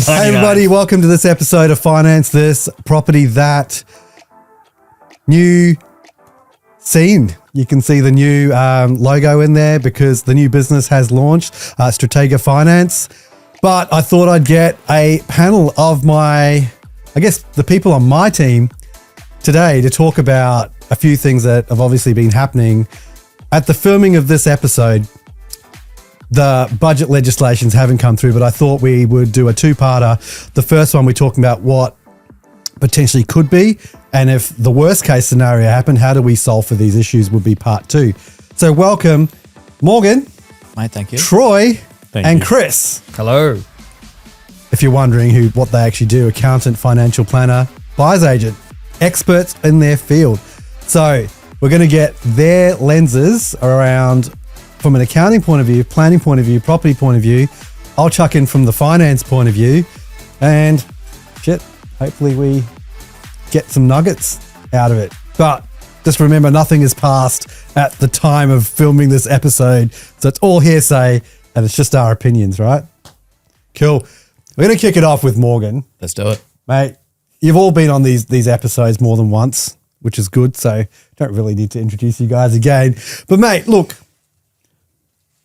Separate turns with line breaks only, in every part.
Hey everybody, welcome to this episode of Finance This, Property That. New scene. You can see the new logo in there because the new business has launched, Stratega Finance. But I thought I'd get a panel of the people on my team today to talk about a few things that have obviously been happening. At the filming of this episode, the budget legislations haven't come through, but I thought we would do a two-parter. The first one, we're talking about what potentially could be, and if the worst case scenario happened, how do we solve for these issues would be part two. So welcome, Morgan.
Mate, thank you.
Troy. And Chris.
Hello.
If you're wondering what they actually do, accountant, financial planner, buyer's agent, experts in their field. So we're going to get their lenses around from an accounting point of view, planning point of view, property point of view. I'll chuck in from the finance point of view, and hopefully we get some nuggets out of it. But just remember, nothing is passed at the time of filming this episode. So it's all hearsay and it's just our opinions, right? Cool. We're going to kick it off with Morgan.
Let's do it.
Mate, you've all been on these episodes more than once, which is good. So don't really need to introduce you guys again. But mate, look,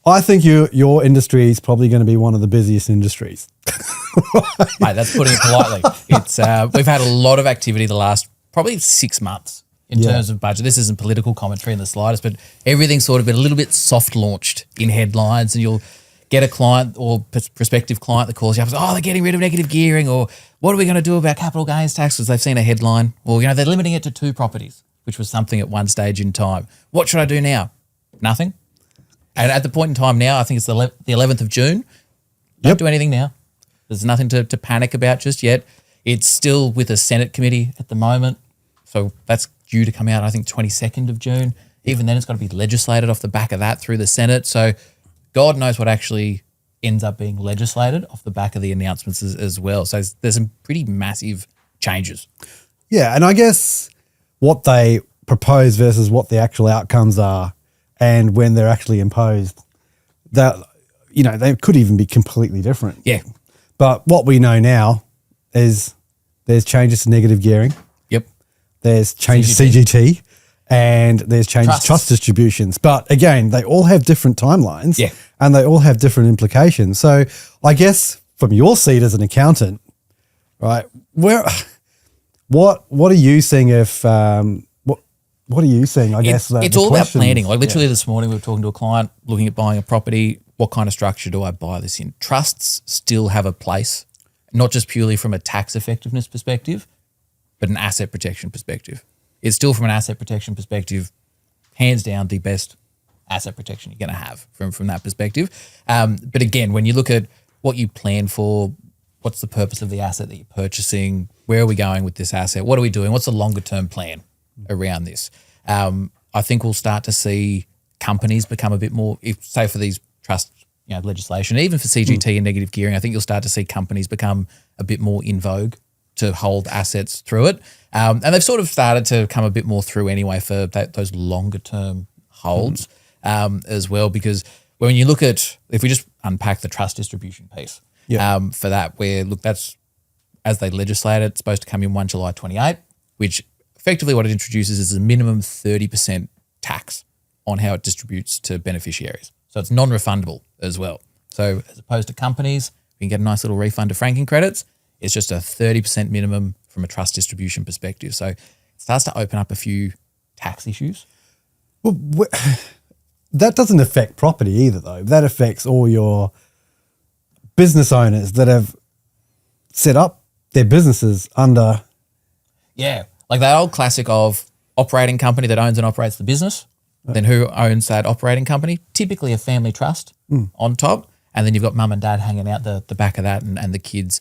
I think your industry is probably going to be one of the busiest industries.
Mate, that's putting it politely. It's we've had a lot of activity the last probably 6 months in terms of budget. This isn't political commentary in the slightest, but everything's sort of been a little bit soft launched in headlines, and you'll get a client or prospective client that calls you up and says, oh, they're getting rid of negative gearing, or what are we going to do about capital gains tax? Because they've seen a headline, or they're limiting it to 2 properties, which was something at one stage in time. What should I do now? Nothing. And at the point in time now, I think it's the 11th of June. Don't do anything now. There's nothing to panic about just yet. It's still with a Senate committee at the moment. So that's due to come out, I think, 22nd of June. Even then, it's got to be legislated off the back of that through the Senate. So God knows what actually ends up being legislated off the back of the announcements as well. So there's some pretty massive changes.
Yeah, and I guess what they propose versus what the actual outcomes are, and when they're actually imposed, that they could even be completely different.
Yeah.
But what we know now is there's changes to negative gearing.
Yep.
There's changes to CGT, and there's changes to trust distributions. But again, they all have different timelines.
Yeah.
And they all have different implications. So I guess from your seat as an accountant, right, what are you seeing if what are you seeing? I guess
it's all about planning. Like literally this morning we were talking to a client looking at buying a property. What kind of structure do I buy this in? Trusts still have a place, not just purely from a tax effectiveness perspective, but an asset protection perspective. It's still from an asset protection perspective, hands down the best asset protection you're going to have from that perspective. But again, when you look at what you plan for, what's the purpose of the asset that you're purchasing? Where are we going with this asset? What are we doing? What's the longer term plan around this? I think we'll start to see companies become a bit more, say for these trust legislation, even for CGT and negative gearing, I think you'll start to see companies become a bit more in vogue to hold assets through it. And they've sort of started to come a bit more through anyway for those longer term holds as well, because when you look at, if we just unpack the trust distribution piece for that, that's, as they legislate it, it's supposed to come in 1 July 28, which effectively what it introduces is a minimum 30% tax on how it distributes to beneficiaries. So it's non-refundable as well. So as opposed to companies, we can get a nice little refund of franking credits. It's just a 30% minimum from a trust distribution perspective. So it starts to open up a few tax issues.
Well, that doesn't affect property either, though. That affects all your business owners that have set up their businesses under.
Yeah, like that old classic of operating company that owns and operates the business. Then who owns that operating company? Typically a family trust on top. And then you've got mum and dad hanging out the back of that and the kids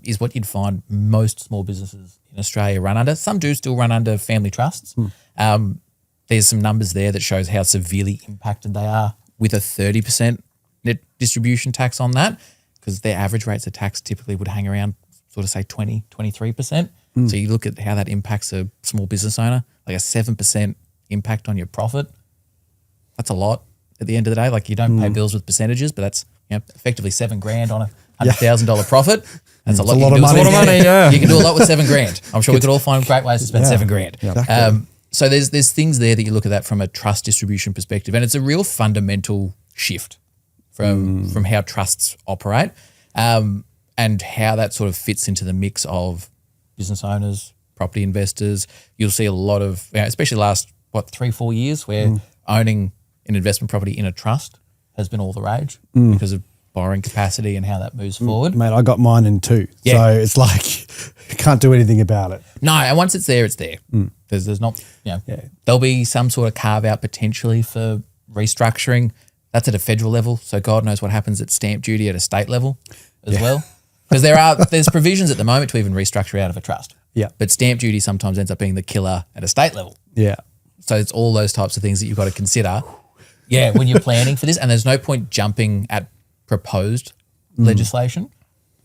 is what you'd find most small businesses in Australia run under. Some do still run under family trusts. There's some numbers there that shows how severely impacted they are with a 30% net distribution tax on that, because their average rates of tax typically would hang around sort of say 20, 23%. So you look at how that impacts a small business owner, like a 7% impact on your profit. That's a lot at the end of the day. Like you don't pay bills with percentages, but that's effectively $7,000 $100,000 profit. That's a lot.
lot of money.
It's a lot of money, yeah.
You can do a lot with $7,000. I'm sure we could all find great ways to spend $7,000.
Exactly.
So there's things there that you look at that from a trust distribution perspective, and it's a real fundamental shift from how trusts operate, and how that sort of fits into the mix of business owners, property investors. You'll see a lot of, especially last 3-4 years, where owning an investment property in a trust has been all the rage because of borrowing capacity and how that moves forward.
Mate, I got mine in 2.
Yeah.
So it's like you can't do anything about it.
No, and once it's there, it's there. There's not, there'll be some sort of carve out potentially for restructuring. That's at a federal level. So God knows what happens at stamp duty at a state level as well. Because there's provisions at the moment to even restructure out of a trust.
Yeah.
But stamp duty sometimes ends up being the killer at a state level.
Yeah.
So it's all those types of things that you've got to consider. Yeah, when you're planning for this. And there's no point jumping at proposed legislation.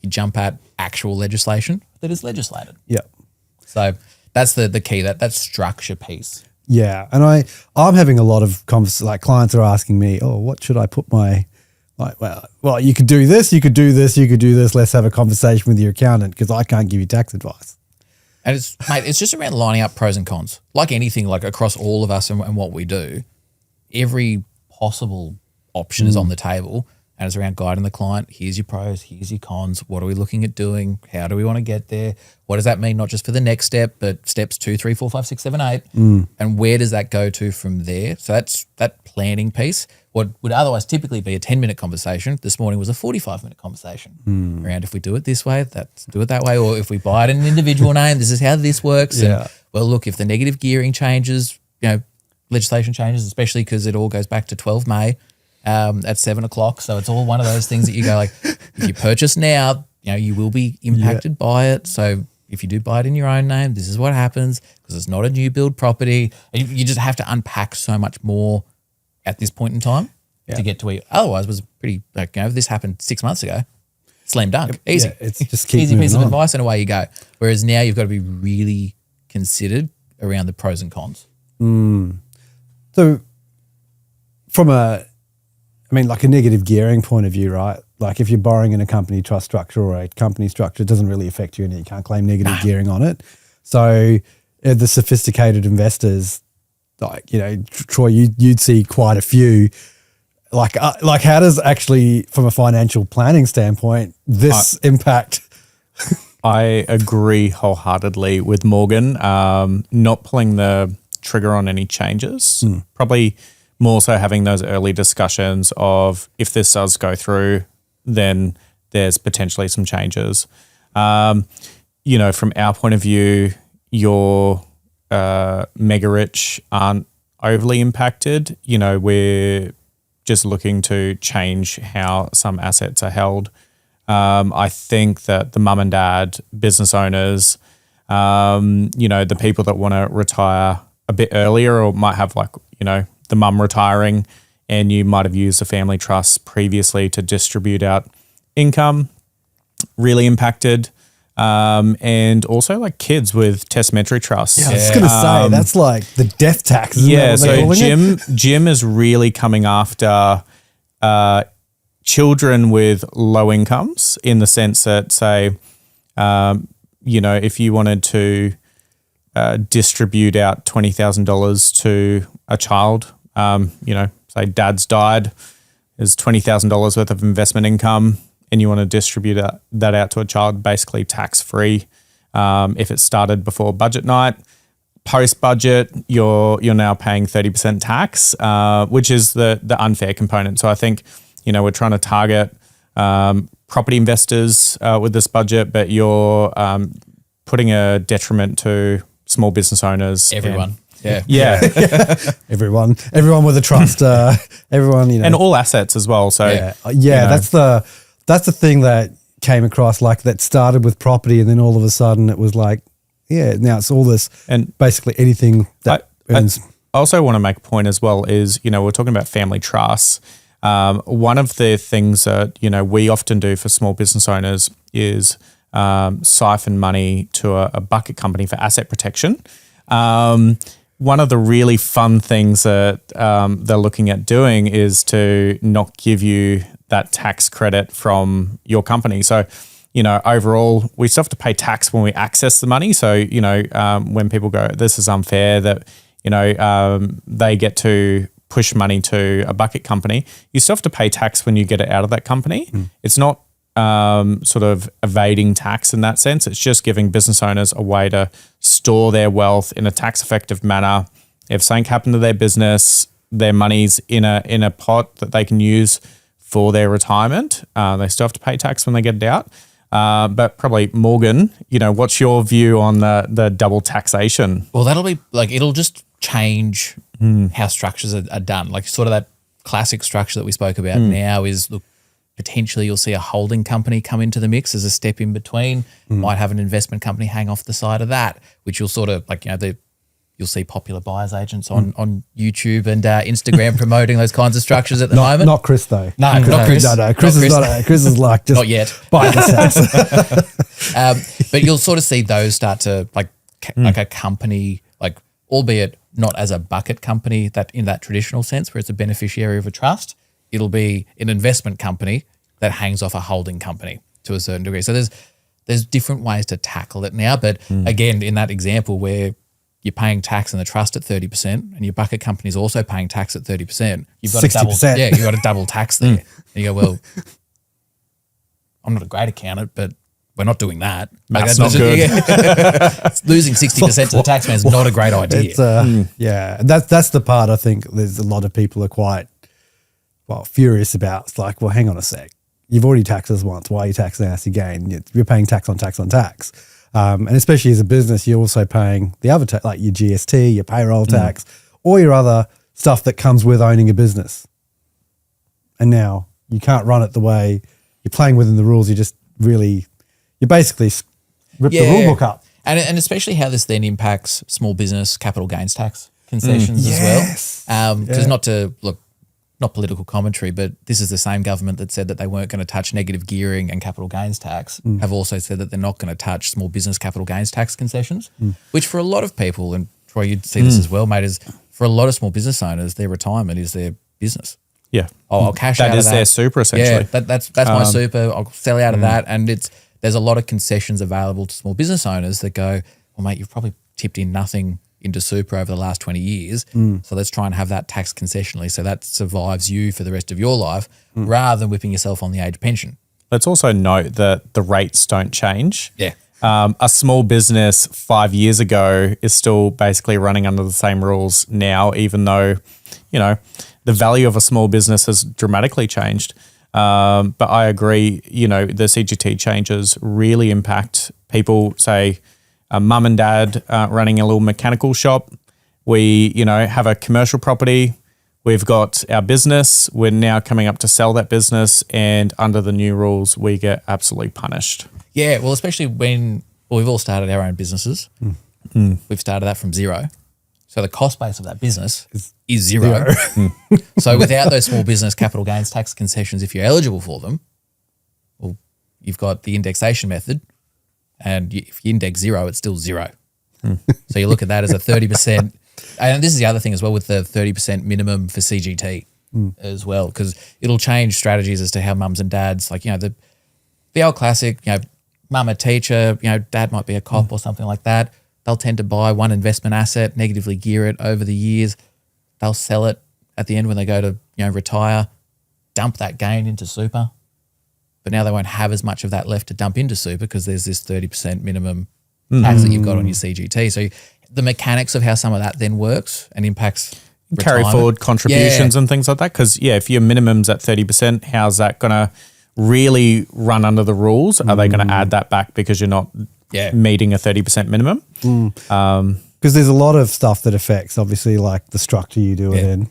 You jump at actual legislation that is legislated.
Yeah.
So that's the key, that structure piece.
Yeah. And I'm having a lot of conversations, like clients are asking me, oh, what should I put my, like, well, you could do this, you could do this, you could do this. Let's have a conversation with your accountant because I can't give you tax advice.
And it's just around lining up pros and cons. Like anything, like across all of us and what we do, every possible option is on the table, and it's around guiding the client. Here's your pros, here's your cons. What are we looking at doing? How do we want to get there? What does that mean, not just for the next step, but steps 2, 3, 4, 5, 6, 7, 8? And where does that go to from there? So that's that planning piece. What would otherwise typically be a 10-minute conversation, this morning was a 45-minute conversation around if we do it this way, let's do it that way, or if we buy it in an individual name, this is how this works.
Yeah.
And, well, look, if the negative gearing changes, legislation changes, especially because it all goes back to 12 May at 7 o'clock. So it's all one of those things that you go like, if you purchase now, you will be impacted by it. So if you do buy it in your own name, this is what happens because it's not a new build property. And you just have to unpack so much more at this point in time to get to where otherwise was pretty, if this happened 6 months ago, slam dunk, easy.
Yeah, it's just keep
easy piece
moving
of
on.
advice and away you go. Whereas now you've got to be really considered around the pros and cons.
So from a negative gearing point of view, right? Like if you're borrowing in a company trust structure or a company structure, it doesn't really affect you and you can't claim negative gearing on it. So the sophisticated investors, Troy, you'd see quite a few. Like how does actually, from a financial planning standpoint, this impact?
I agree wholeheartedly with Morgan. Not pulling the trigger on any changes. Probably more so having those early discussions of if this does go through, then there's potentially some changes. From our point of view, your mega rich aren't overly impacted. We're just looking to change how some assets are held. I think that the mum and dad business owners, the people that want to retire a bit earlier or might have the mum retiring and you might have used a family trust previously to distribute out income, really impacted. And also like kids with testamentary trusts.
Yeah, I was going to say, that's like the death tax. Isn't that what they're calling it?
Jim is really coming after children with low incomes in the sense that, say, if you wanted to distribute out $20,000 to a child, say dad's died, there's $20,000 worth of investment income, and you want to distribute that out to a child, basically tax-free. If it started before budget night, post-budget, you're now paying 30% tax, which is the unfair component. So I think, we're trying to target property investors with this budget, but you're putting a detriment to small business owners.
Everyone.
Yeah.
Everyone with a trust, everyone,
And all assets as well. So
that's the thing that came across, like that started with property and then all of a sudden it was like, now it's all this and basically anything that earns.
I also want to make a point as well is, we're talking about family trusts. One of the things that, we often do for small business owners is siphon money to a bucket company for asset protection. One of the really fun things that they're looking at doing is to not give you that tax credit from your company. So, overall, we still have to pay tax when we access the money. So, when people go, this is unfair that, they get to push money to a bucket company, you still have to pay tax when you get it out of that company. It's not sort of evading tax in that sense. It's just giving business owners a way to store their wealth in a tax effective manner. If something happened to their business, their money's in a pot that they can use for their retirement. They still have to pay tax when they get it out. But probably Morgan, what's your view on the double taxation?
Well, that'll be it'll just change how structures are done. Like sort of that classic structure that we spoke about now is, look, potentially you'll see a holding company come into the mix as a step in between. Might have an investment company hang off the side of that, which you'll sort of you'll see popular buyers agents on YouTube and Instagram promoting those kinds of structures at the moment.
Not Chris though.
No, not Chris.
No. Chris is like just
not yet.
Buy this house.
But you'll sort of see those start to like a company, albeit not as a bucket company that in that traditional sense where it's a beneficiary of a trust. It'll be an investment company that hangs off a holding company to a certain degree. So there's different ways to tackle it now. But again, in that example where you're paying tax in the trust at 30% and your bucket company is also paying tax at 30%, you've got
60%.
you've got a double tax there. And you go, well, I'm not a great accountant, but we're not doing that.
That's not good.
Losing 60% to the taxman is not a great idea.
It's, yeah, that's the part I think there's a lot of people are quite furious about. It's like, well, hang on a sec. You've already taxed us once. Why are you taxing us again? You're paying tax on tax on tax. And especially as a business, you're also paying the other tax, like your GST, your payroll tax, or your other stuff that comes with owning a business. And now you can't run it the way you're playing within the rules. You basically rip the rule book up.
And especially how this then impacts small business capital gains tax concessions as well. Because not political commentary, but this is the same government that said that they weren't going to touch negative gearing and capital gains tax, have also said that they're not going to touch small business capital gains tax concessions, which for a lot of people, and Troy, you'd see this as well, mate, is for a lot of small business owners, their retirement is their business.
Yeah.
I'll cash out of that. That is
their super, essentially.
Yeah, that's my super. I'll sell out of that. And there's a lot of concessions available to small business owners that go, well, mate, you've probably tipped in nothing into super over the last 20 years. So let's try and have that tax concessionally so that survives you for the rest of your life rather than whipping yourself on the age pension.
Let's also note that the rates don't change.
Yeah.
A small business 5 years ago is still basically running under the same rules now, even though, the value of a small business has dramatically changed. But I agree, the CGT changes really impact people, say, mum and dad running a little mechanical shop. We, have a commercial property. We've got our business. We're now coming up to sell that business, and under the new rules, we get absolutely punished.
Yeah, well, especially when we've all started our own businesses. We've started that from zero. So the cost base of that business is zero. So without those small business capital gains tax concessions, if you're eligible for them, well, you've got the indexation method, and if you index zero, it's still zero. So you look at that as a 30%. And this is the other thing as well with the 30% minimum for CGT as well, because it'll change strategies as to how mums and dads, the old classic, mum a teacher, dad might be a cop or something like that. They'll tend to buy one investment asset, negatively gear it over the years. They'll sell it at the end when they go to, retire, dump that gain into super. But now they won't have as much of that left to dump into super because there's this 30% minimum tax that you've got on your CGT. So the mechanics of how some of that then works and impacts
Carry
retirement.
forward contributions and things like that. Because, if your minimum's at 30%, how's that going to really run under the rules? Are they going to add that back because you're not meeting a 30% minimum?
Because there's a lot of stuff that affects, obviously, like the structure you do it in,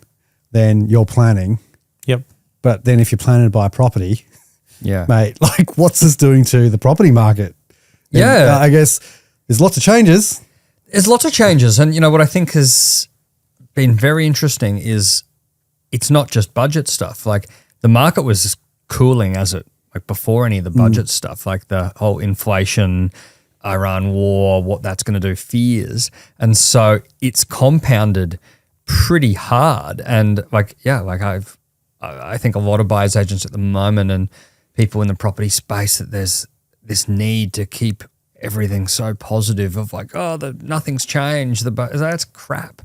then your planning.
Yep.
But then if you're planning to buy a property,
Yeah.
mate, what's this doing to the property market? And,
Yeah.
I guess there's lots of changes.
There's lots of changes. And, what I think has been very interesting is it's not just budget stuff. The market was cooling before any of the budget stuff, the whole inflation, Iran war, what that's going to do, fears. And so it's compounded pretty hard. And I've I think a lot of buyers agents at the moment and people in the property space, that there's this need to keep everything so positive of like, nothing's changed. That's crap.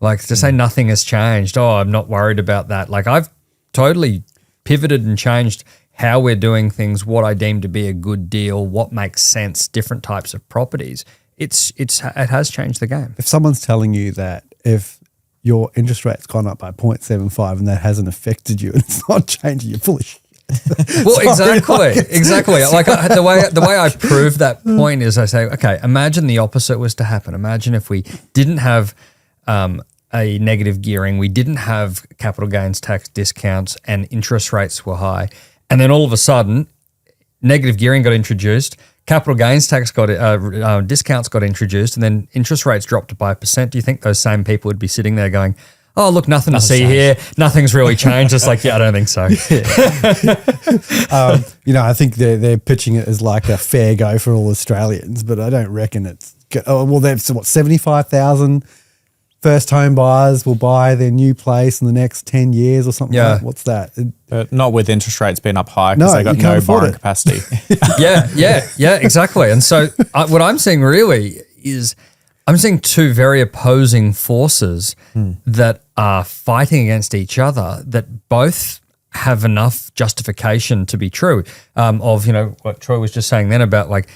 Like to say nothing has changed. Oh, I'm not worried about that. Like I've totally pivoted and changed how we're doing things, what I deem to be a good deal, what makes sense, different types of properties. It has changed the game.
If someone's telling you that if your interest rate's gone up by 0.75 and that hasn't affected you and it's not changing, you're full of shit.
Well, exactly. Like the way I prove that point is I say, okay, imagine the opposite was to happen. Imagine if we didn't have a negative gearing, we didn't have capital gains tax discounts, and interest rates were high, and then all of a sudden, negative gearing got introduced, capital gains tax discounts got introduced, and then interest rates dropped by 1%. Do you think those same people would be sitting there going, oh, look, nothing to see here. Nothing's really changed. It's like, yeah, I don't think so.
I think they're pitching it as like a fair go for all Australians, but I don't reckon it's they've 75,000 first home buyers will buy their new place in the next 10 years or something.
Yeah.
What's that?
Not with interest rates being up high because they got no borrowing capacity.
Yeah, exactly. And so what I'm seeing really is I'm seeing two very opposing forces that are fighting against each other that both have enough justification to be true. What Troy was just saying then about like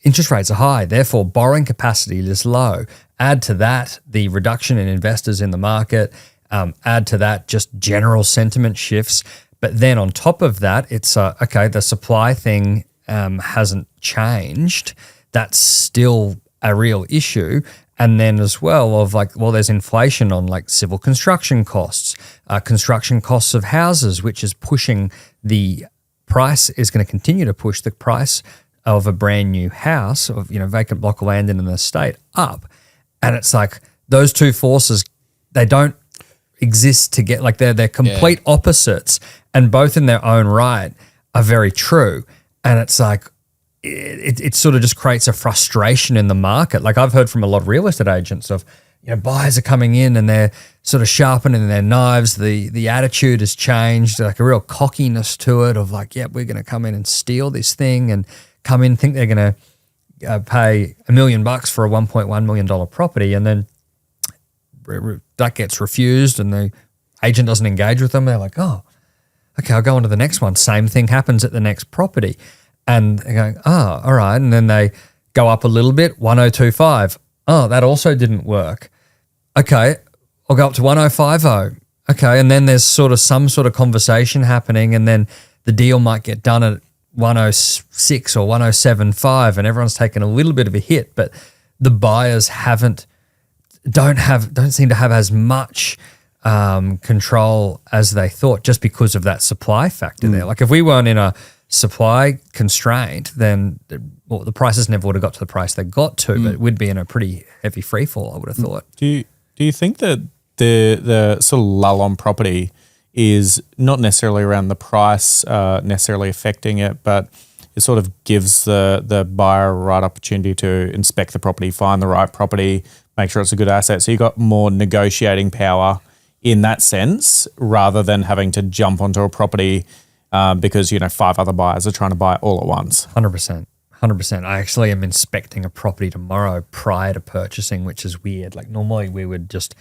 interest rates are high, therefore borrowing capacity is low. Add to that the reduction in investors in the market. Add to that just general sentiment shifts. But then on top of that, it's the supply thing hasn't changed. That's still a real issue. And then as well of like, well, there's inflation on like civil construction costs of houses, which is pushing the price, is going to continue to push the price of a brand new house of, vacant block of land in an estate up. And it's like those two forces, they don't exist together. Like they're complete opposites, and both in their own right are very true. And it's like, it sort of just creates a frustration in the market. Like I've heard from a lot of real estate agents of, buyers are coming in and they're sort of sharpening their knives. The attitude has changed, like a real cockiness to it of like, we're going to come in and steal this thing and come in, think they're going to pay $1 million for a $1.1 million property. And then that gets refused and the agent doesn't engage with them. They're like, oh, okay, I'll go on to the next one. Same thing happens at the next property. And they're going, oh, all right. And then they go up a little bit, 1025. Oh, that also didn't work. Okay, I'll go up to 1050. Okay, and then there's some sort of conversation happening, and then the deal might get done at 106 or 1075, and everyone's taken a little bit of a hit, but the buyers don't seem to have as much control as they thought, just because of that supply factor there. Like if we weren't in a supply constraint, then the prices never would have got to the price they got to, but we'd be in a pretty heavy free fall, I would have thought.
Do you think that the sort of lull on property is not necessarily around the price necessarily affecting it, but it sort of gives the buyer a right opportunity to inspect the property, find the right property, make sure it's a good asset. So you got more negotiating power in that sense, rather than having to jump onto a property because 5 other buyers are trying to buy it all at once.
100%. I actually am inspecting a property tomorrow prior to purchasing, which is weird. Like normally we would just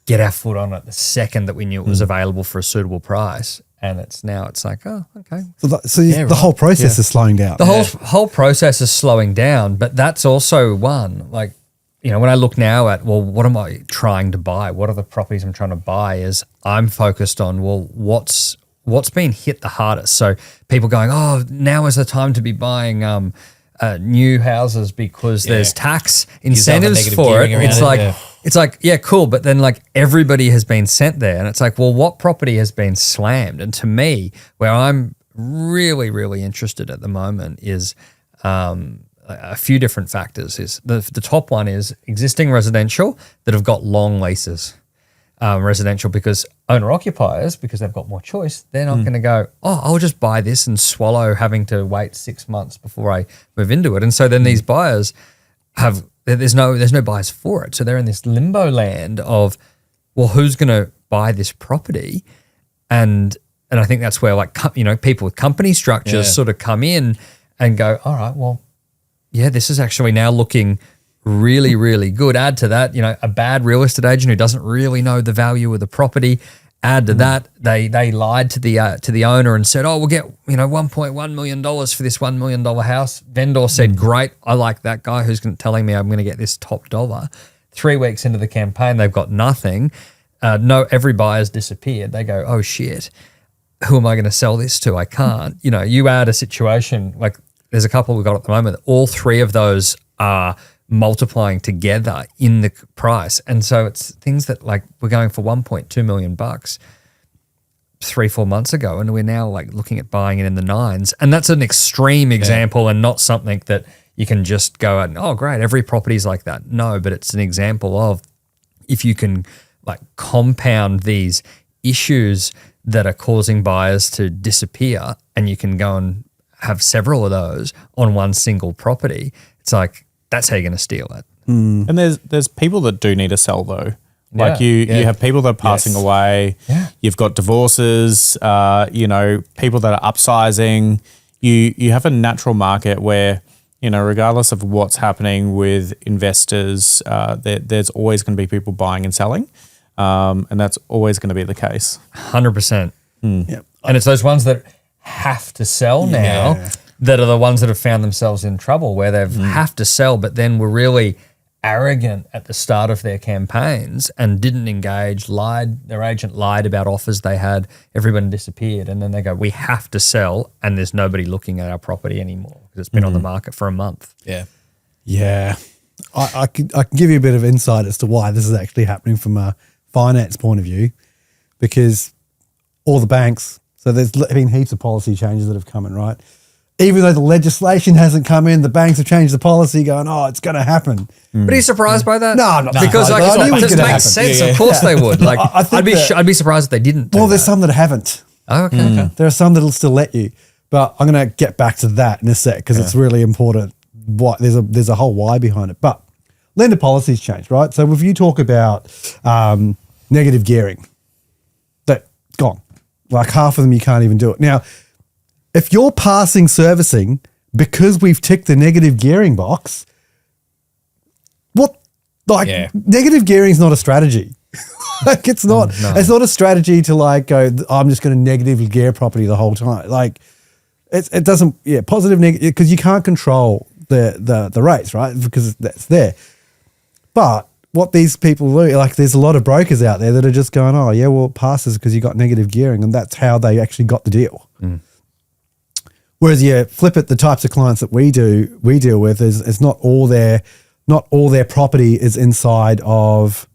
get our foot on it the second that we knew it was available for a suitable price. And it's like, oh, okay.
The whole process is slowing down.
The whole process is slowing down, but that's also one. Like, when I look now at, well, what am I trying to buy? What are the properties I'm trying to buy? Is I'm focused on, well, what's been hit the hardest? So people going, oh, now is the time to be buying new houses because there's tax incentives for it. It's like, yeah, cool. But then like everybody has been sent there, and it's like, well, what property has been slammed? And to me, where I'm really, really interested at the moment is a few different factors. Is the top one is existing residential that have got long leases. Residential, because owner-occupiers, because they've got more choice, they're not going to go, oh, I'll just buy this and swallow having to wait 6 months before I move into it. And so then these buyers there's no buyers for it. So they're in this limbo land of, well, who's going to buy this property? And And I think that's where people with company structures sort of come in and go, all right, well, yeah, this is actually now looking really, really good. Add to that, a bad real estate agent who doesn't really know the value of the property. Add to that, they lied to the owner and said, oh, we'll get, $1.1 million for this $1 million house. Vendor said, great, I like that guy who's telling me I'm going to get this top dollar. 3 weeks into the campaign, they've got nothing. Every buyer's disappeared. They go, oh shit, who am I going to sell this to? I can't. You add a situation, like there's a couple we've got at the moment, all three of those are multiplying together in the price. And so it's things that like we're going for $1.2 million 3-4 months ago, and we're now like looking at buying it in the 9s. And that's an extreme example and not something that you can just go out and, oh great, every property's like that. No, but it's an example of if you can like compound these issues that are causing buyers to disappear, and you can go and have several of those on one single property. It's like, that's how you're going to steal it.
And there's people that do need to sell though. Like you have people that are passing away.
Yeah.
You've got divorces, people that are upsizing. You have a natural market where, regardless of what's happening with investors, there's always going to be people buying and selling. And that's always going to be the case.
100%.
Yep.
And it's those ones that have to sell now that are the ones that have found themselves in trouble, where they have to sell, but then were really arrogant at the start of their campaigns and didn't engage, lied. Their agent lied about offers they had. Everyone disappeared. And then they go, we have to sell, and there's nobody looking at our property anymore because it's been on the market for a month.
Yeah.
Yeah. I can give you a bit of insight as to why this is actually happening from a finance point of view, because all the banks, so there's been heaps of policy changes that have come in, right? Even though the legislation hasn't come in, the banks have changed the policy going, oh, it's going to happen.
But are you surprised by that?
No, I'm not.
Because
I knew it was
it
gonna
makes
happen.
sense. Of course they would. Like,
I think
I'd be surprised if they didn't.
Well, there's some that haven't.
Oh, okay.
There are some that'll still let you. But I'm going to get back to that in a sec because it's really important. Why there's a whole why behind it. But lender policies changed, right? So if you talk about negative gearing, that's gone. Like half of them you can't even do it. Now, if you're passing servicing because we've ticked the negative gearing box, negative gearing is not a strategy. Like it's not a strategy to like go, I'm just going to negatively gear property the whole time. Like it doesn't, positive, negative, because you can't control the rates, right? Because that's there. But what these people do, like there's a lot of brokers out there that are just going, oh yeah, well it passes because you got negative gearing, and that's how they actually got the deal. Whereas flip it, the types of clients that we deal with is not all their property is inside of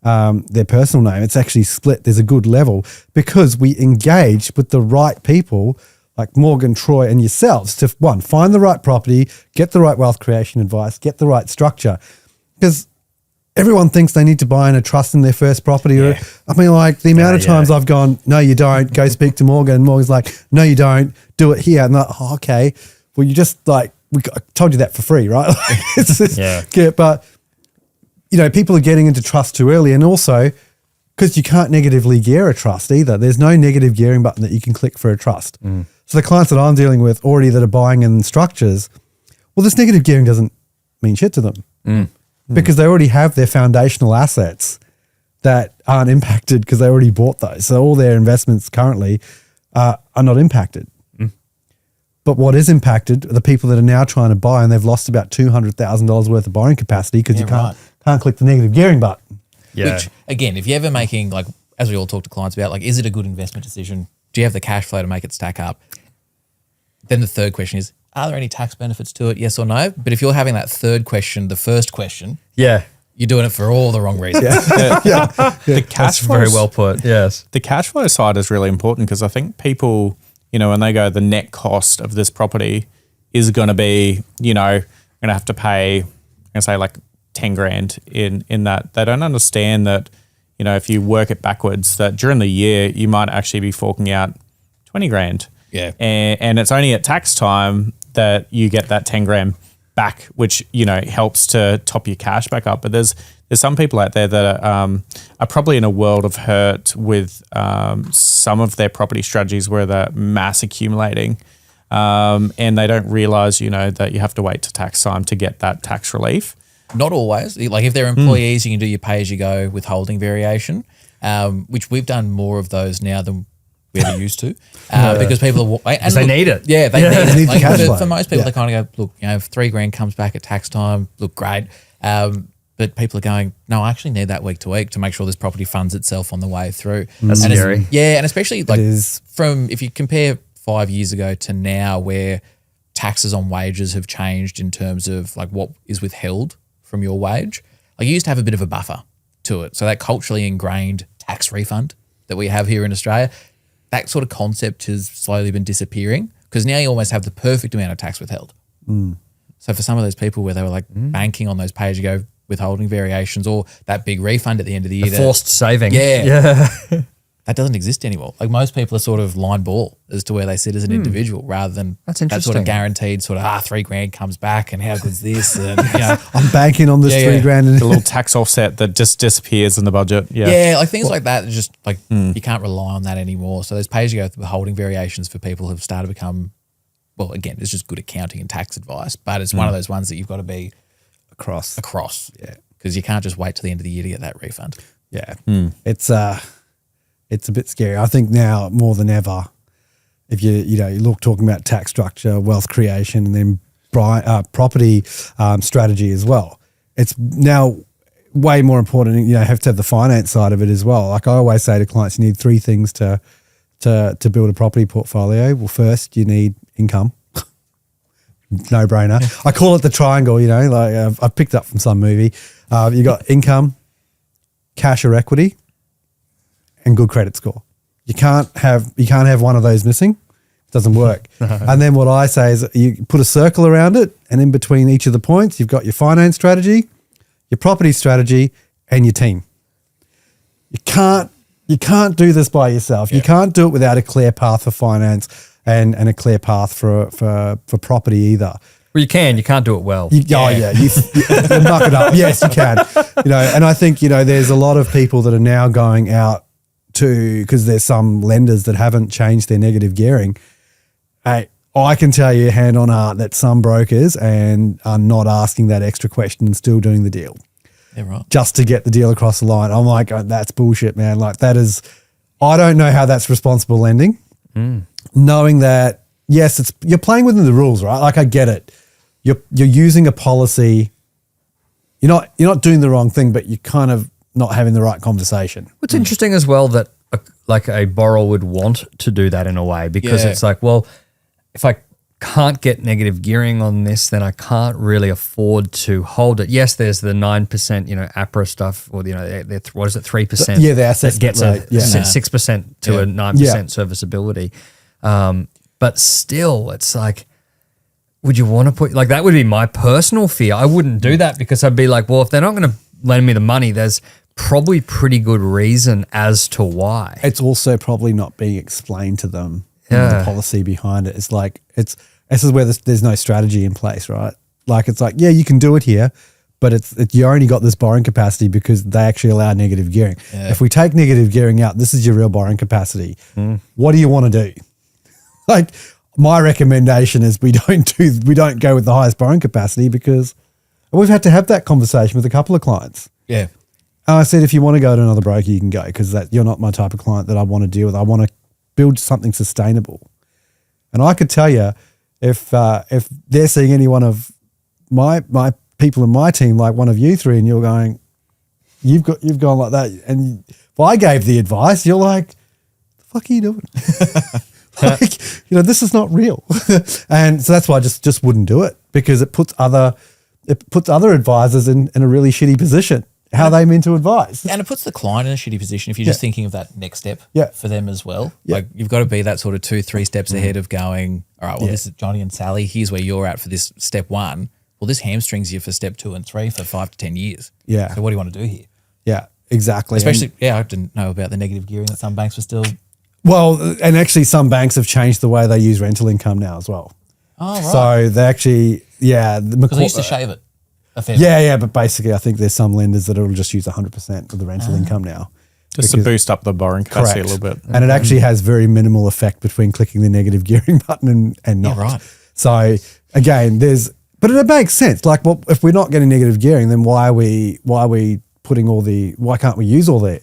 their personal name. It's actually split. There's a good level because we engage with the right people like Morgan, Troy, and yourselves to find the right property, get the right wealth creation advice, get the right structure. Because everyone thinks they need to buy in a trust in their first property.
Yeah.
I mean, like the amount of times I've gone, no, you don't. Go speak to Morgan. And Morgan's like, no, you don't. Do it here. And I'm like, oh, okay. Well, you just I told you that for free, right? It's just, but, people are getting into trust too early. And also, because you can't negatively gear a trust either. There's no negative gearing button that you can click for a trust. So the clients that I'm dealing with already that are buying in structures, well, this negative gearing doesn't mean shit to them. Because they already have their foundational assets that aren't impacted because they already bought those. So all their investments currently are not impacted. But what is impacted are the people that are now trying to buy, and they've lost about $200,000 worth of borrowing capacity because you can't click the negative gearing button.
Yeah.
Which, again, if you're ever making, like, as we all talk to clients about, like, is it a good investment decision? Do you have the cash flow to make it stack up? Then the third question is, are there any tax benefits to it? Yes or no? But if you're having that third question, the first question, you're doing it for all the wrong reasons.
The cash flow,
very well put. Yes.
The cash flow side is really important because I think people, when they go, the net cost of this property is going to be, going to have to pay, I'm going to say like 10 grand in that. They don't understand that, if you work it backwards, that during the year you might actually be forking out 20 grand.
Yeah.
And it's only at tax time that you get that 10 grand back, which, you know, helps to top your cash back up. But there's some people out there that are probably in a world of hurt with some of their property strategies where they're mass accumulating, and they don't realize, you know, that you have to wait to tax time to get that tax relief.
Not always. Like if they're employees, you can do your pay-as-you-go withholding variation, which we've done more of those now than we ever used to, because people are, and
they need it.
Yeah, they need
They
it.
need the
Like,
cash flow.
for most people, they kind of go, look, you know, if $3,000 comes back at tax time, look great. But people are going, no, I actually need that week to week to make sure this property funds itself on the way through.
That's
And it's-
scary.
Yeah, and especially like
is.
from if you compare 5 years ago to now, where taxes on wages have changed in terms of like what is withheld from your wage. Like you used to have a bit of a buffer to it. So that culturally ingrained tax refund that we have here in Australia, that sort of concept has slowly been disappearing because now you almost have the perfect amount of tax withheld. So for some of those people where they were like banking on those pay-as-you-go withholding variations or that big refund at the end of the year,
Forced saving.
Yeah. that doesn't exist anymore. Like most people are sort of line ball as to where they sit as an individual rather than
That's
that sort of
interesting.
guaranteed sort of $3,000 comes back and how good's this? And you know,
I'm banking on this
Yeah, yeah.
$3,000 and
The little tax offset that just disappears in the budget. Yeah.
yeah, like things like that. Just like you can't rely on that anymore. So those pay-as-you-go withholding variations for people have started to become, well, again, it's just good accounting and tax advice, but it's one of those ones that you've got to be
across.
yeah, because you can't just wait till the end of the year to get that refund.
Yeah. It's a bit scary. I think now more than ever, if you look talking about tax structure, wealth creation, and then property strategy as well, it's now way more important. You know, have to have the finance side of it as well. Like I always say to clients, you need three things to build a property portfolio. Well, first you need income. No brainer. I call it the triangle. You know, like I've picked up from some movie. You got income, cash or equity, and good credit score. You can't have one of those missing. It doesn't work. And then what I say is you put a circle around it, and in between each of the points, you've got your finance strategy, your property strategy, and your team. You can't do this by yourself. You can't do it without a clear path for finance and a clear path for property either.
Well, you can. You can't do it well.
You muck it up. Yes, you can. You know, and I think, you know, there's a lot of people that are now going out because there's some lenders that haven't changed their negative gearing. I can tell you hand on heart that some brokers are not asking that extra question and still doing the deal
Yeah, right.
just to get the deal across the line. I'm like, oh, that's bullshit, man. Like that is, I don't know how that's responsible lending. Knowing that, yes, you're playing within the rules, right? Like I get it. You're using a policy. You're not doing the wrong thing, but you're kind of not having the right conversation.
It's interesting as well that a borrower would want to do that in a way because
Yeah.
it's like, well, if I can't get negative gearing on this, then I can't really afford to hold it. Yes, there's the 9%, you know, APRA stuff, or you know, what is it, 3%?
Yeah, the
that
assessment
gets
rate,
a
yeah.
6% to a 9% serviceability. But still, it's like, would you want to put like that? Would be my personal fear. I wouldn't do that because I'd be like, well, if they're not going to lend me the money, there's probably pretty good reason as to why.
It's also probably not being explained to them the policy behind it. It's like this is where there's no strategy in place, right? Like it's like, yeah, you can do it here, but you only got this borrowing capacity because they actually allow negative gearing.
Yeah.
If we take negative gearing out, this is your real borrowing capacity. What do you want to do? Like my recommendation is we don't go with the highest borrowing capacity because we've had to have that conversation with a couple of clients.
Yeah.
And I said, if you want to go to another broker, you can go because you're not my type of client that I want to deal with. I want to build something sustainable. And I could tell you if they're seeing any one of my people in my team, like one of you three, and you're going, you've gone like that. And if I gave the advice, you're like, the fuck are you doing? Like, you know, this is not real. And so that's why I just wouldn't do it because it puts other advisors in a really shitty position. How are they meant to advise?
And it puts the client in a shitty position if you're just thinking of that next step for them as well.
Yeah.
Like you've got to be that sort of 2-3 steps ahead of going, all right, well, this is Johnny and Sally. Here's where you're at for this step 1. Well, this hamstrings you for step 2 and 3 for 5 to 10 years.
Yeah.
So what do you want to do here?
Yeah, exactly.
Especially, I didn't know about the negative gearing that some banks were still.
Well, and actually some banks have changed the way they use rental income now as well.
Oh, right.
So they actually,
Because they used to shave it. a fair
Yeah, but basically I think there's some lenders that will just use 100% of the rental income now.
Just to boost up the borrowing capacity a little bit.
And it actually has very minimal effect between clicking the negative gearing button and not.
Yeah, right.
So again, but it makes sense. Like, well, if we're not getting negative gearing, then why are we putting why can't we use all the,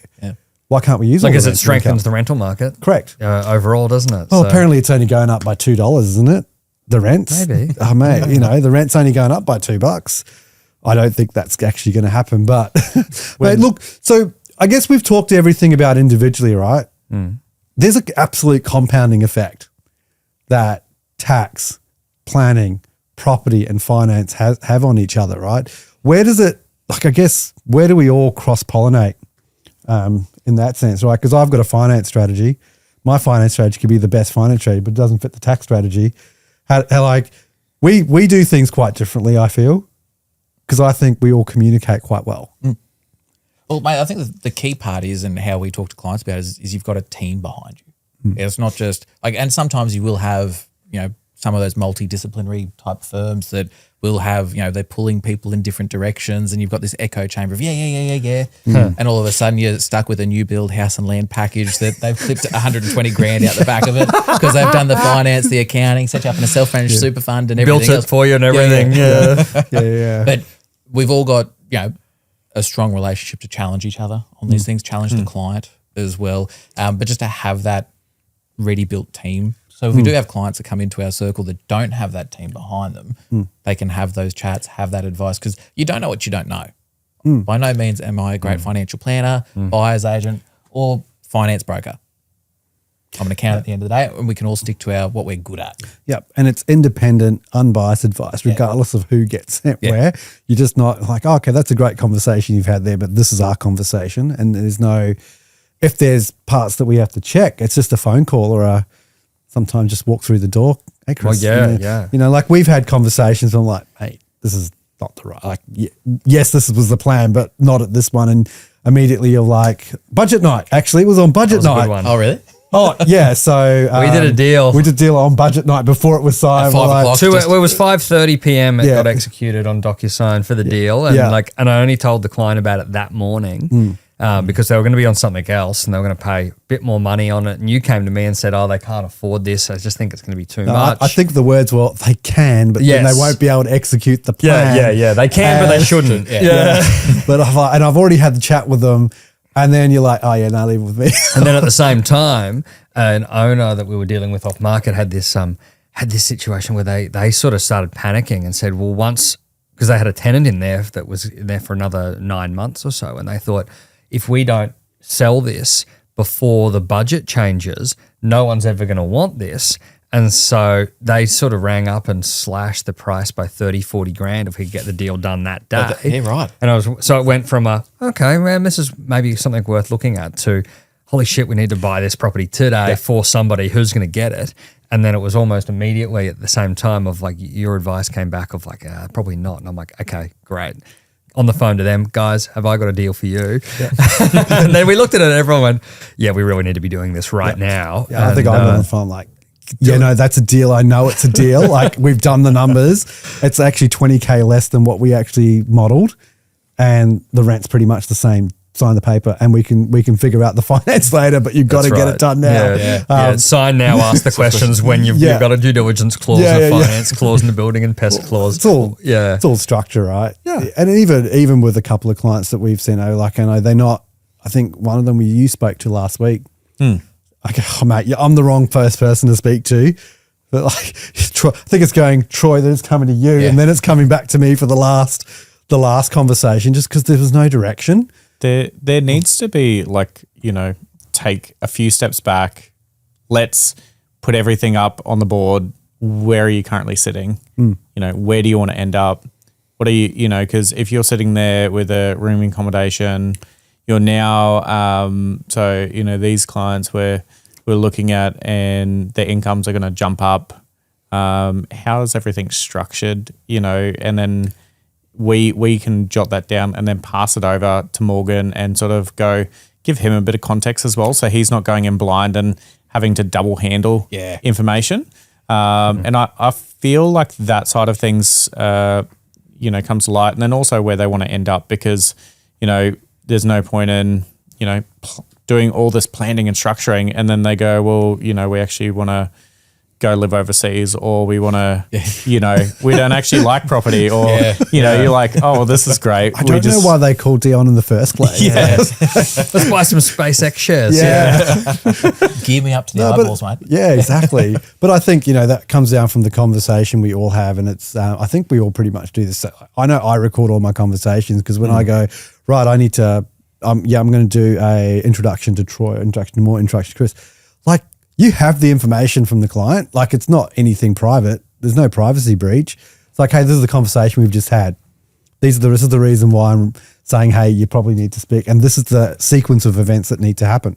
why can't we use all the
Because it
rental
strengthens
income?
the rental market.
Correct.
Overall, doesn't it?
Well,
So-
apparently it's only going up by $2, isn't it? The rents.
Maybe.
Oh, mate, the rent's only going up by $2. I don't think that's actually going to happen. But mate, look, so I guess we've talked everything about individually, right? There's an absolute compounding effect that tax, planning, property and finance have on each other, right? Where does it, like, I guess, where do we all cross-pollinate in that sense, right? Because I've got a finance strategy. My finance strategy could be the best finance strategy, but it doesn't fit the tax strategy. We do things quite differently, I feel, because I think we all communicate quite well.
Well, mate, I think the key part is, and how we talk to clients about it, is you've got a team behind you. It's not just like, and sometimes you will have, some of those multidisciplinary type firms that will have, they're pulling people in different directions, and you've got this echo chamber of yeah. And all of a sudden you're stuck with a new build house and land package that they've clipped 120 grand out the back of it because they've done the finance, the accounting, set you up in a self-managed super fund and everything
Built it
else.
for you and everything.
Yeah.
But we've all got, a strong relationship to challenge each other on these things, challenge the client as well. But just to have that ready-built team. So if we do have clients that come into our circle that don't have that team behind them, they can have those chats, have that advice, because you don't know what you don't know. By no means am I a great financial planner, buyer's agent, or finance broker. I'm an accountant at the end of the day, and we can all stick to what we're good at.
Yep. And it's independent, unbiased advice, regardless of who gets sent where. You're just not like, oh, okay, that's a great conversation you've had there, but this is our conversation. And if there's parts that we have to check, it's just a phone call or sometimes just walk through the door. Hey, Chris, like we've had conversations. I'm like, mate, this is not the right. Like, yes, this was the plan, but not at this one. And immediately you're like, budget night. Actually, it was on budget
That was a
night.
good one.
Oh, really?
Oh yeah. So
We did a deal.
We did a deal on budget night before it was signed.
At 5
We're
o'clock.
It was 5:30 p.m. It
Yeah.
got executed on DocuSign for the deal, and and I only told the client about it that morning because they were going to be on something else and they were going to pay a bit more money on it. And you came to me and said, "Oh, they can't afford this. I just think it's going to be too much."
I think the words were they can, but then they won't be able to execute the plan.
Yeah. They can, but they shouldn't.
But I've already had the chat with them, and then you're like, oh yeah, no, leave it with me.
And then at the same time, an owner that we were dealing with off market had this situation where they sort of started panicking and said, well, because they had a tenant in there that was in there for another 9 months or so, and they thought, if we don't sell this before the budget changes, no one's ever going to want this. And so they sort of rang up and slashed the price by 30, 40 grand if we could get the deal done that day.
Yeah, right.
And so it went from okay, man, this is maybe something worth looking at, to holy shit, we need to buy this property today for somebody who's going to get it. And then it was almost immediately at the same time of like, your advice came back of like, probably not. And I'm like, okay, great. On the phone to them, guys, have I got a deal for you? Yeah. And then we looked at it and everyone went, yeah, we really need to be doing this right now.
Yeah, I think I'm on the phone like, no, that's a deal. I know it's a deal. Like, we've done the numbers. It's actually 20K less than what we actually modeled, and the rent's pretty much the same. Sign the paper and we can figure out the finance later, but you've got to get it done now.
Sign now, ask the questions when you've got a due diligence clause, a finance clause, and a building and pest clause.
It's all structure, right? Yeah. And even with a couple of clients that we've seen, I think one of them you spoke to last week. Okay, mate, I'm the wrong first person to speak to. But like, I think it's going, Troy, then it's coming to you, and then it's coming back to me for the last conversation, just because there was no direction.
There needs to be take a few steps back. Let's put everything up on the board. Where are you currently sitting? Where do you want to end up? What are you, because if you're sitting there with a room accommodation, you're now, these clients we're looking at and their incomes are going to jump up. How is everything structured, and then we can jot that down and then pass it over to Morgan and sort of give him a bit of context as well, so he's not going in blind and having to double handle information. And I feel like that side of things, comes to light, and then also where they want to end up, because, there's no point in, doing all this planning and structuring, and then they go, well, we actually want to go live overseas, or we want to, we don't actually like property, or, you're like, oh, well, this is great.
I don't know why they called Dion in the first place.
Yeah.
Let's buy some SpaceX shares.
Gear me up to the eyeballs, mate.
Yeah, exactly. But I think, that comes down from the conversation we all have, and it's, I think we all pretty much do this. I know I record all my conversations, because when I go, right, I need to, I'm going to do a introduction to Troy, introduction to Chris. Like, you have the information from the client. Like, it's not anything private. There's no privacy breach. It's like, hey, this is the conversation we've just had. This is the reason why I'm saying, hey, you probably need to speak. And this is the sequence of events that need to happen.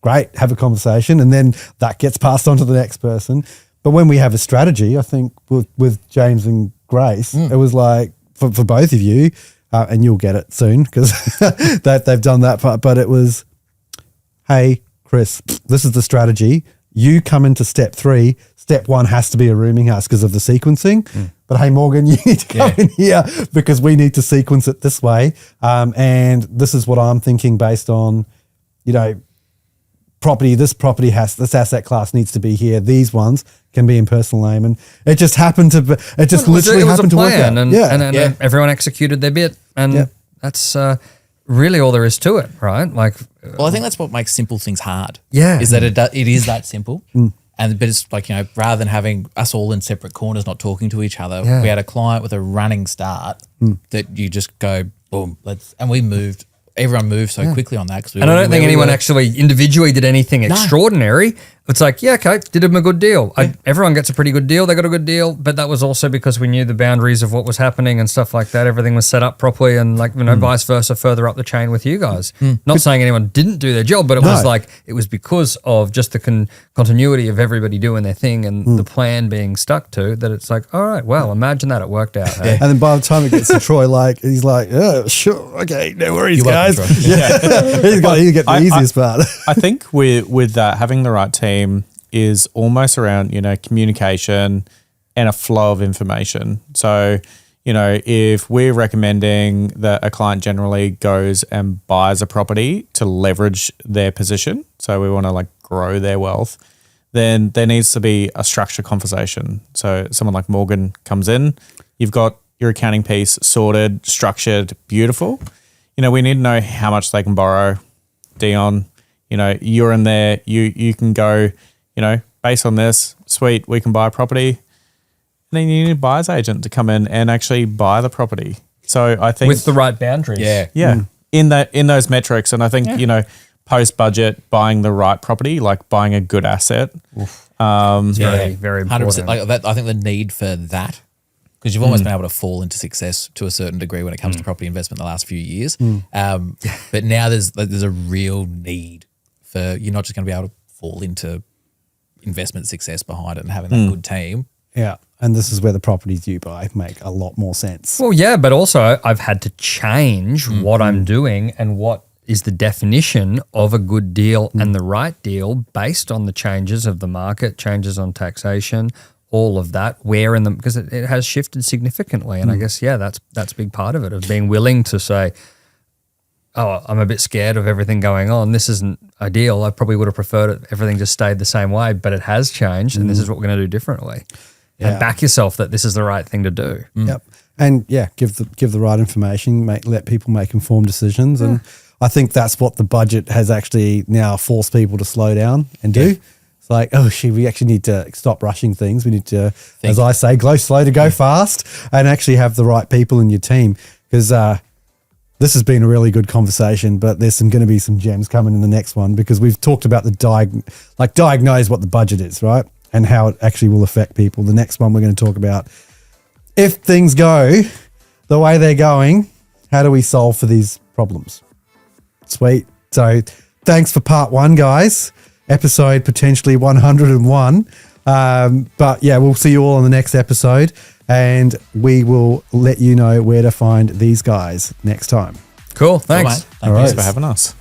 Great, have a conversation. And then that gets passed on to the next person. But when we have a strategy, I think with James and Grace, it was like, for both of you, and you'll get it soon, because they've done that part. But it was, hey, Chris, this is the strategy. You come into step 3. Step 1 has to be a rooming house because of the sequencing. But hey, Morgan, you need to come in here because we need to sequence it this way. And this is what I'm thinking based on, property. This asset class needs to be here. These ones can be in personal name. And it just happened to be, it just literally happened to work out.
And everyone executed their bit. And that's really all there is to it, right? Like,
well, I think that's what makes simple things hard.
Yeah.
Is that it is that simple. But it's like, rather than having us all in separate corners, not talking to each other, we had a client with a running start that you just go, boom, and we moved. Everyone moved so quickly on that.
And I don't think anyone actually individually did anything extraordinary. It's like, okay, did them a good deal. Everyone gets a pretty good deal. They got a good deal. But that was also because we knew the boundaries of what was happening and stuff like that. Everything was set up properly, and vice versa, further up the chain with you guys. Not saying anyone didn't do their job, but it was like, it was because of just the continuity of everybody doing their thing and the plan being stuck to, that it's like, all right, well, imagine that it worked out. Hey?
And then by the time it gets to Troy, he's like, yeah, sure, okay, no worries, guys. He's got to get the easiest part.
I think with that, having the right team is almost around, communication and a flow of information. So, if we're recommending that a client generally goes and buys a property to leverage their position, so we want to grow their wealth, then there needs to be a structured conversation. So someone like Morgan comes in, you've got your accounting piece sorted, structured, beautiful. We need to know how much they can borrow. Dion, you're in there, you can go, based on this, sweet, we can buy a property. And then you need a buyer's agent to come in and actually buy the property. So I think
with the right boundaries.
In those metrics. And I think, post budget, buying the right property, like buying a good asset.
Very, very important.
100%. I think the need for that, because you've almost been able to fall into success to a certain degree when it comes to property investment in the last few years. But now there's a real need for, you're not just going to be able to fall into investment success behind it and having that good team.
Yeah. And this is where the properties you buy make a lot more sense.
Well, yeah, but also I've had to change what I'm doing and what is the definition of a good deal and the right deal based on the changes of the market, changes on taxation, all of that, where in them, because it has shifted significantly. And I guess, that's a big part of it, of being willing to say, oh, I'm a bit scared of everything going on. This isn't ideal. I probably would have preferred it, everything just stayed the same way, but it has changed and this is what we're going to do differently. And back yourself that this is the right thing to do.
Yep. And give the right information, let people make informed decisions. And I think that's what the budget has actually now forced people to slow down and do. It's like, oh shit, we actually need to stop rushing things. We need to, as I say, go slow to go fast, and actually have the right people in your team. Because this has been a really good conversation, but there's going to be some gems coming in the next one, because we've talked about diagnose what the budget is, right? And how it actually will affect people. The next one we're going to talk about, if things go the way they're going, how do we solve for these problems? Sweet. So thanks for part 1, guys. Episode potentially 101. But yeah, we'll see you all on the next episode, and we will let you know where to find these guys next time.
Cool. Thanks.
All right.
Thanks for having us.